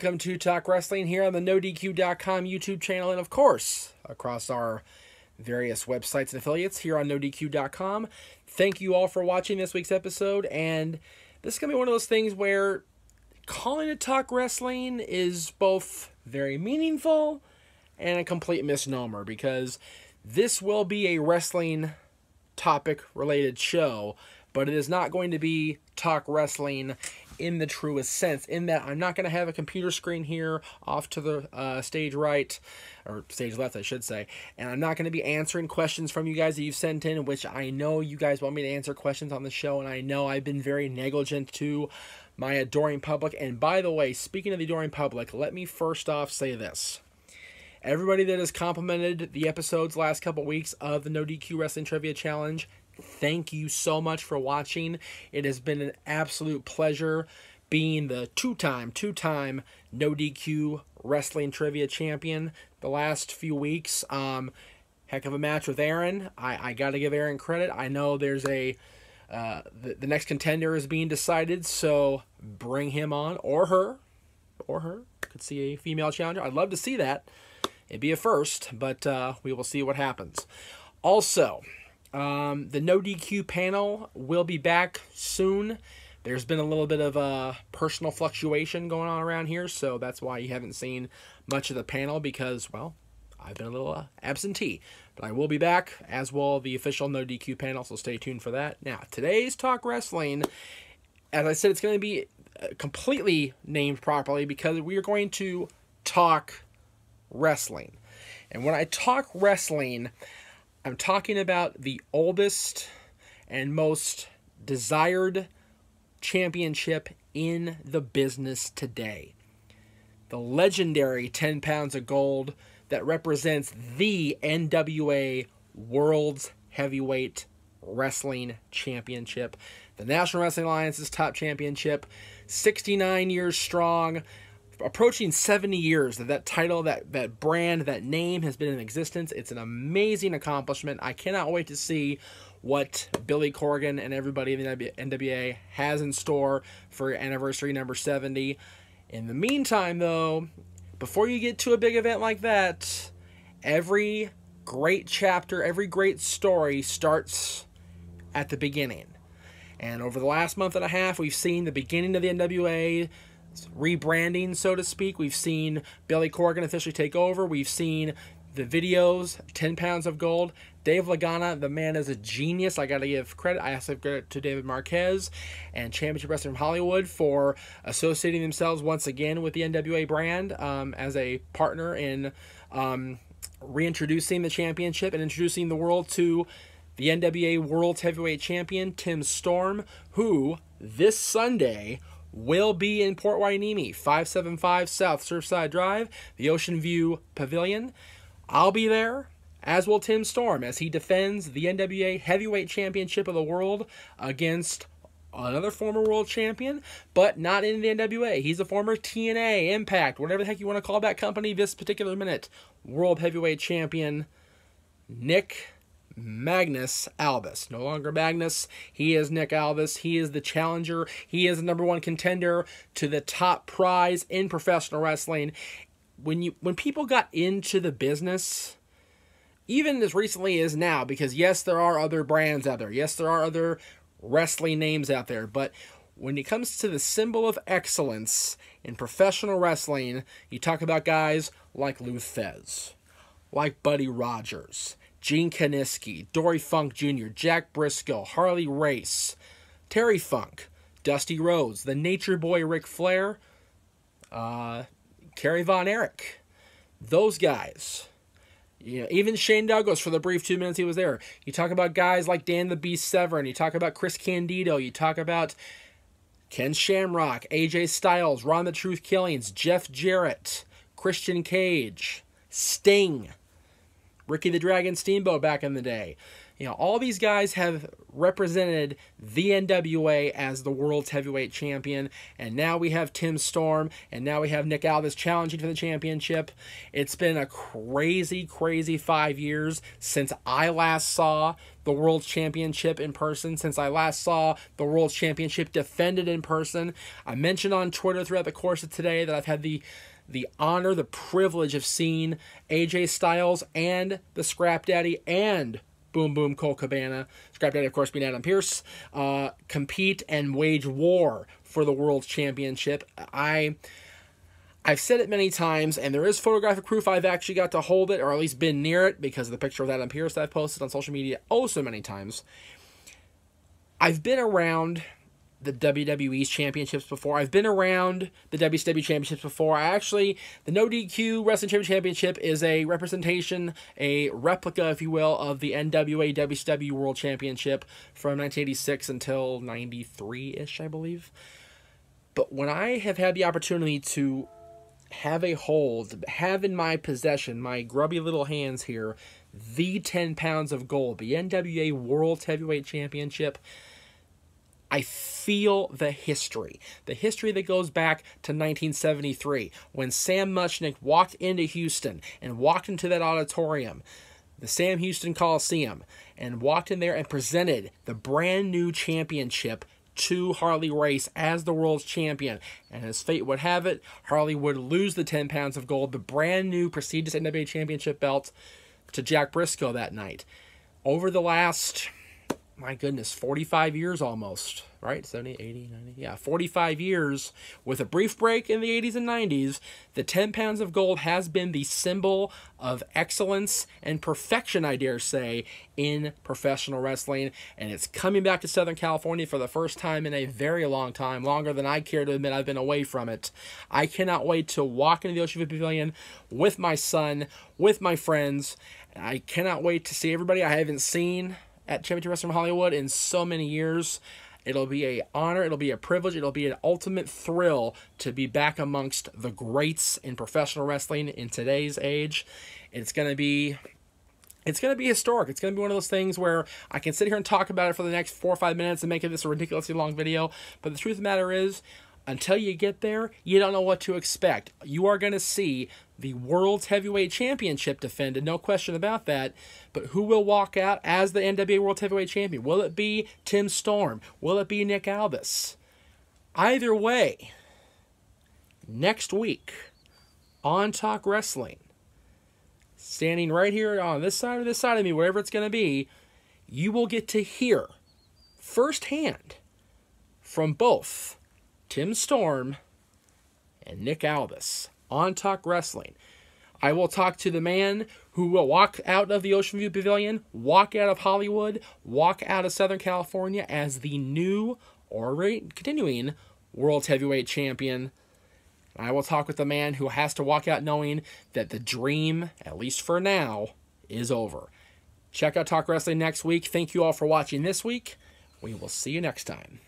Welcome to Talk Wrestling here on the NoDQ.com YouTube channel, and of course, across our various websites and affiliates here on NoDQ.com. Thank you all for watching this week's episode, and this is going to be one of those things where calling it Talk Wrestling is both very meaningful and a complete misnomer, because this will be a wrestling topic-related show, but it is not going to be Talk Wrestling in the truest sense, in that I'm not going to have a computer screen here off to the stage right, or stage left, I should say, and I'm not going to be answering questions from you guys that you've sent in, which I know you guys want me to answer questions on the show, and I know I've been very negligent to my adoring public. And by the way, speaking of the adoring public, let me first off say this. Everybody that has complimented the episodes last couple weeks of the No DQ Wrestling Trivia Challenge, thank you so much for watching. It has been an absolute pleasure being the two-time No DQ Wrestling Trivia Champion the last few weeks. Heck of a match with Aaron. I got to give Aaron credit. I know there's a the next contender is being decided, so bring him on, or her. Could see a female challenger. I'd love to see that. It'd be a first, but we will see what happens. Also, the No DQ panel will be back soon. There's been a little bit of a personal fluctuation going on around here, so that's why you haven't seen much of the panel, because, well, I've been a little absentee. But I will be back, as will the official No DQ panel, so stay tuned for that. Now, today's Talk Wrestling, as I said, it's going to be completely named properly, because we are going to talk wrestling. And when I talk wrestling, I'm talking about the oldest and most desired championship in the business today. The legendary 10 pounds of gold that represents the NWA Worlds Heavyweight Wrestling Championship. The National Wrestling Alliance's top championship. 69 years strong. Approaching 70 years that title, that brand, that name has been in existence. It's an amazing accomplishment. I cannot wait to see what Billy Corgan and everybody in the NWA has in store for anniversary number 70. In the meantime, though, before you get to a big event like that, every great chapter, every great story starts at the beginning. And over the last month and a half, we've seen the beginning of the NWA rebranding, so to speak. We've seen Billy Corgan officially take over. We've seen the videos, 10 pounds of gold. Dave Lagana, the man is a genius. I got to give credit. I also give credit to David Marquez and Championship Wrestling from Hollywood for associating themselves once again with the NWA brand as a partner in reintroducing the championship and introducing the world to the NWA Worlds Heavyweight Champion, Tim Storm, who this Sunday will be in Port Hueneme, 575 South Surfside Drive, the Oceanview Pavilion. I'll be there, as will Tim Storm, as he defends the NWA Heavyweight Championship of the world against another former world champion, but not in the NWA. He's a former TNA, Impact, whatever the heck you want to call that company this particular minute, World Heavyweight Champion Nick Magnus Albus. No longer Magnus. He is Nick Albus. He is the challenger. He is the #1 contender to the top prize in professional wrestling. When people got into the business, even as recently as now, because yes, there are other brands out there. Yes, there are other wrestling names out there. But when it comes to the symbol of excellence in professional wrestling, you talk about guys like Lou Thesz, like Buddy Rogers, Gene Kaniski, Dory Funk Jr., Jack Briscoe, Harley Race, Terry Funk, Dusty Rhodes, the Nature Boy Ric Flair, Kerry Von Erich. Those guys. You know, even Shane Douglas for the brief 2 minutes he was there. You talk about guys like Dan the Beast Severn. You talk about Chris Candido. You talk about Ken Shamrock, AJ Styles, Ron the Truth Killings, Jeff Jarrett, Christian Cage, Sting, Ricky the Dragon Steamboat back in the day. You know, all these guys have represented the NWA as the World's Heavyweight Champion, and now we have Tim Storm, and now we have Nick Aldis challenging for the championship. It's been a crazy, crazy 5 years since I last saw the World's Championship in person, since I last saw the World's Championship defended in person. I mentioned on Twitter throughout the course of today that I've had the honor, the privilege of seeing AJ Styles and the Scrap Daddy and Boom Boom Cole Cabana, Scrap Daddy of course being Adam Pearce, compete and wage war for the World's Championship. I've said it many times, and there is photographic proof I've actually got to hold it, or at least been near it, because of the picture of Adam Pearce that I've posted on social media oh so many times. I've been around the WWE's championships before. I've been around the WCW championships before. The No DQ Wrestling Championship is a representation, a replica, if you will, of the NWA WCW World Championship from 1986 until 93-ish, I believe. But when I have had the opportunity to have in my possession, my grubby little hands here, the 10 pounds of gold, the NWA World Heavyweight Championship, I feel the history that goes back to 1973, when Sam Muchnick walked into Houston and walked into that auditorium, the Sam Houston Coliseum, and walked in there and presented the brand new championship to Harley Race as the world's champion. And as fate would have it, Harley would lose the 10 pounds of gold, the brand new prestigious NWA championship belt, to Jack Briscoe that night. Over the last, my goodness, 45 years almost, right? 70, 80, 90, yeah, 45 years, with a brief break in the 80s and 90s, the 10 pounds of gold has been the symbol of excellence and perfection, I dare say, in professional wrestling, and it's coming back to Southern California for the first time in a very long time, longer than I care to admit I've been away from it. I cannot wait to walk into the Oceanview Pavilion with my son, with my friends. I cannot wait to see everybody I haven't seen at Championship Wrestling from Hollywood in so many years. It'll be an honor, it'll be a privilege, it'll be an ultimate thrill to be back amongst the greats in professional wrestling in today's age. It's going to be historic. It's going to be one of those things where I can sit here and talk about it for the next 4 or 5 minutes and make this a ridiculously long video, but the truth of the matter is, until you get there, you don't know what to expect. You are going to see the World's Heavyweight Championship defended, no question about that. But who will walk out as the NWA World Heavyweight Champion? Will it be Tim Storm? Will it be Nick Aldis? Either way, next week on Talk Wrestling, standing right here on this side or this side of me, wherever it's going to be, you will get to hear firsthand from both Tim Storm and Nick Aldis on Talk Wrestling. I will talk to the man who will walk out of the Oceanview Pavilion, walk out of Hollywood, walk out of Southern California as the new, or continuing, World Heavyweight Champion. I will talk with the man who has to walk out knowing that the dream, at least for now, is over. Check out Talk Wrestling next week. Thank you all for watching this week. We will see you next time.